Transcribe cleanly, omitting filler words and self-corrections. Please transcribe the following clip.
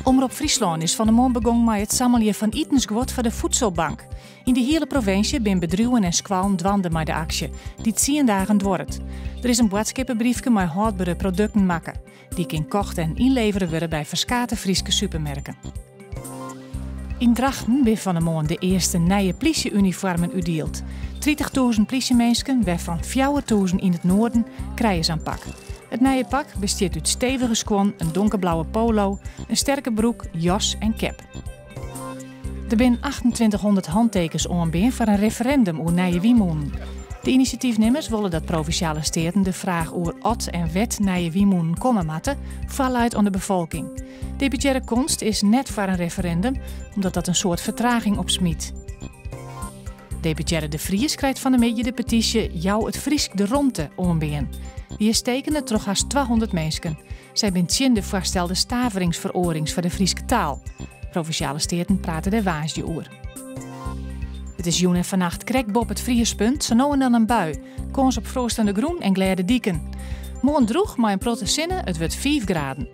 Omroep Friesland is van de maand begonnen met het sammelje van etensguod voor de voedselbank. In de hele provincie zijn bedrijven en squallen dwanden met de actie, die 10 dagen duurt. Er is een boodschappenbriefje met houdbare producten maken, die kan kocht en inleveren worden bij verschillende Friese supermerken. In Drachten ben van de maand de eerste nieuwe politieuniformen uitdeeld. 30.000 politiemensen, waarvan 4.000 in het noorden, krijgen ze een pak. Het nieuwe pak bestaat uit stevige squan, een donkerblauwe polo, een sterke broek, jas en cap. Er zijn 2800 handtekens onbeen voor een referendum over nieuwe wiemoenen. De initiatiefnemers willen dat provinciale steden de vraag over ot en wet nieuwe wiemoenen komen matten, valuit aan de bevolking. Deputaire Konst is net voor een referendum, omdat dat een soort vertraging opsmiet. Deputaire De Vries krijgt van de medie de petitie Jou het Friesk de Romte onbeen. Die is tekende toch haast 200 mensen. Zij bent in de voorstelde staveringsveroorings voor de Frieske taal. Provinciale steden praten er waasje over. Het is joen en vannacht krek Bob het vriespunt, zo nou en dan een bui. Kans op froostende groen en glade dieken. Morgen droeg maar een protte zinnen, het wordt 5 graden.